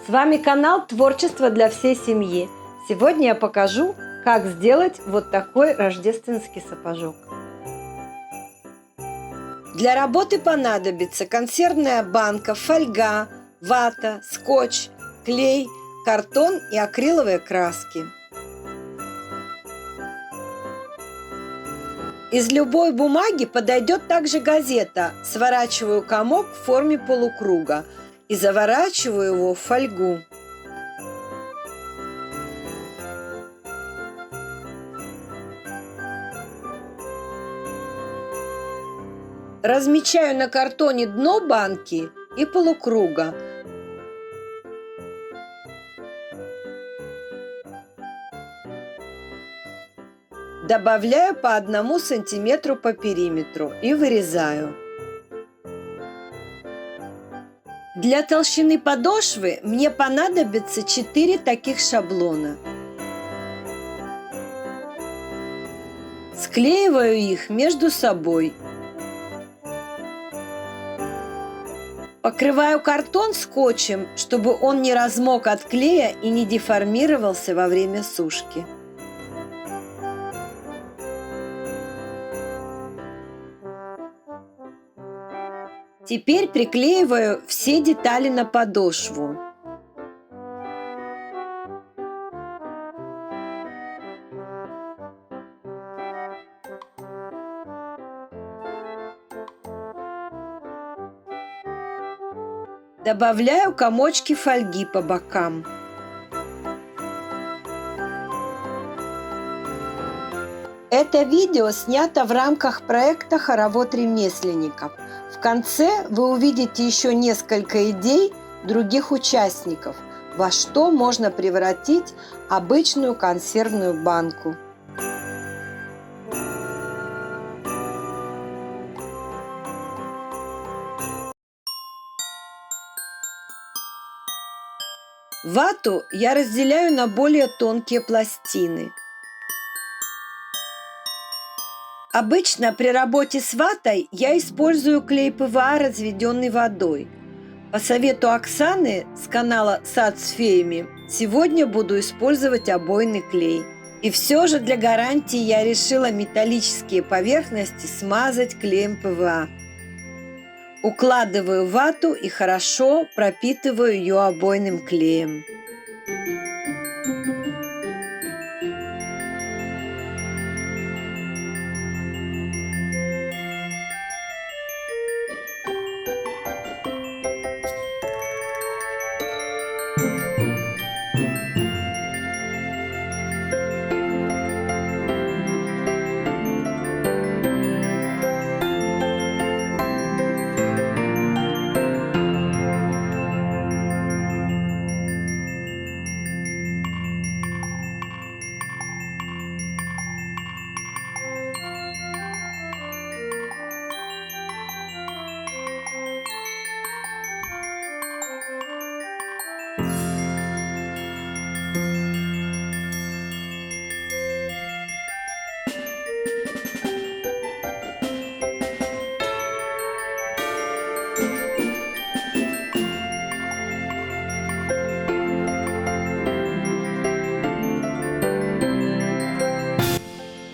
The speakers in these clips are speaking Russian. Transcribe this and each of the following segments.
С вами канал Творчество для всей семьи. Сегодня я покажу, как сделать вот такой рождественский сапожок. Для работы понадобится консервная банка, фольга, вата, скотч, клей, картон и акриловые краски. Из любой бумаги подойдет также газета. Сворачиваю комок в форме полукруга и заворачиваю его в фольгу. Размечаю на картоне дно банки и полукруга. Добавляю по 1 сантиметру по периметру и вырезаю. Для толщины подошвы мне понадобится 4 таких шаблона. Склеиваю их между собой. Покрываю картон скотчем, чтобы он не размок от клея и не деформировался во время сушки. Теперь приклеиваю все детали на подошву. Добавляю комочки фольги по бокам. Это видео снято в рамках проекта «Хоровод ремесленников». В конце вы увидите еще несколько идей других участников, во что можно превратить обычную консервную банку. Вату я разделяю на более тонкие пластины. Обычно при работе с ватой я использую клей ПВА, разведенный водой. По совету Оксаны с канала «Сад с феями» сегодня буду использовать обойный клей. И все же для гарантии я решила металлические поверхности смазать клеем ПВА. Укладываю вату и хорошо пропитываю ее обойным клеем.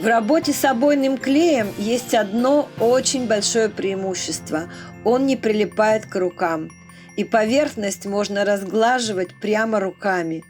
В работе с обойным клеем есть одно очень большое преимущество. Он не прилипает к рукам, и поверхность можно разглаживать прямо руками.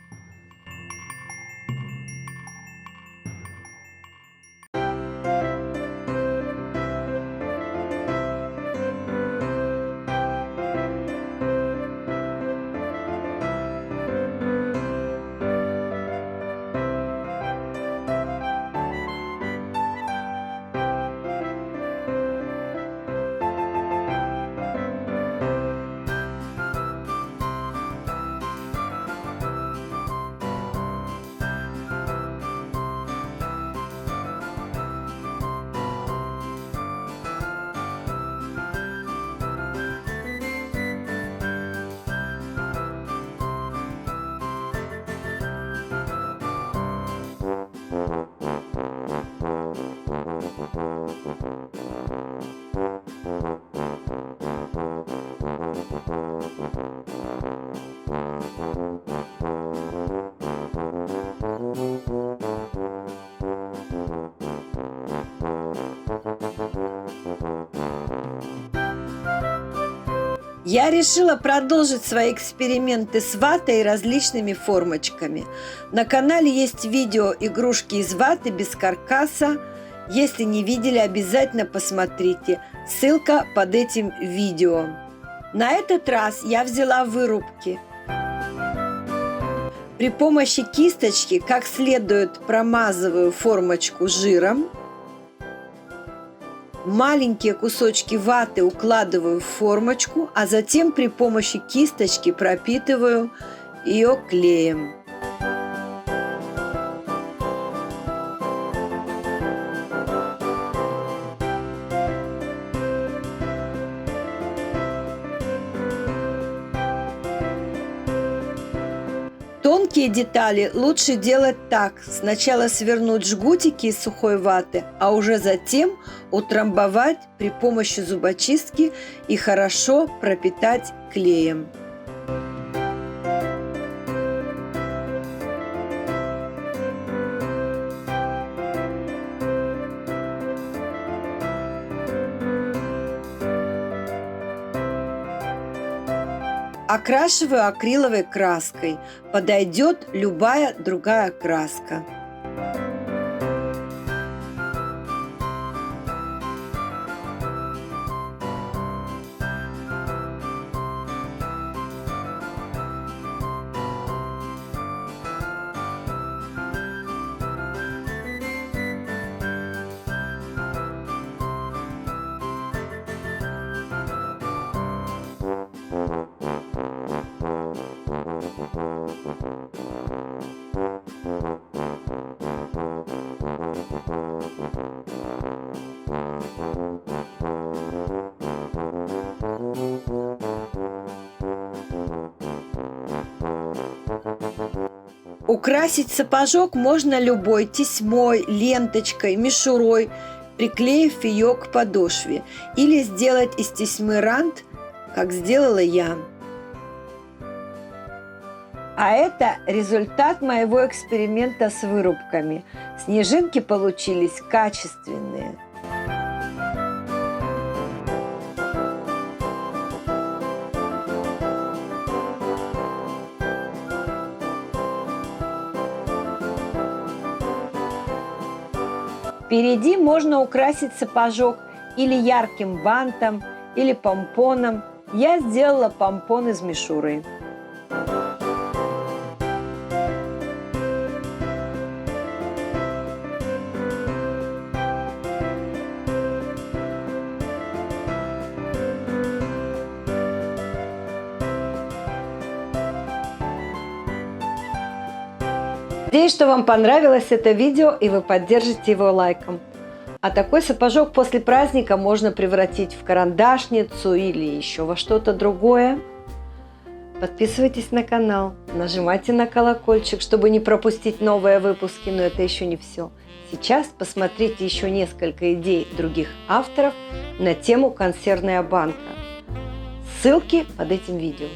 Я решила продолжить свои эксперименты с ватой и различными формочками. На канале есть видео игрушки из ваты без каркаса. Если не видели, обязательно посмотрите. Ссылка под этим видео. На этот раз я взяла вырубки. При помощи кисточки как следует промазываю формочку жиром. Маленькие кусочки ваты укладываю в формочку, а затем при помощи кисточки пропитываю ее клеем. Тонкие детали лучше делать так. Сначала свернуть жгутики из сухой ваты, а уже затем утрамбовать при помощи зубочистки и хорошо пропитать клеем. Окрашиваю акриловой краской. Подойдет любая другая краска. Украсить сапожок можно любой тесьмой, ленточкой, мишурой, приклеив ее к подошве, или сделать из тесьмы рант, как сделала я. А это результат моего эксперимента с вырубками. Снежинки получились качественные. Впереди можно украсить сапожок или ярким бантом, или помпоном. Я сделала помпон из мишуры. Надеюсь, что вам понравилось это видео и вы поддержите его лайком. А такой сапожок после праздника можно превратить в карандашницу или еще во что-то другое. Подписывайтесь на канал, нажимайте на колокольчик, чтобы не пропустить новые выпуски, но это еще не все. Сейчас посмотрите еще несколько идей других авторов на тему консервная банка. Ссылки под этим видео.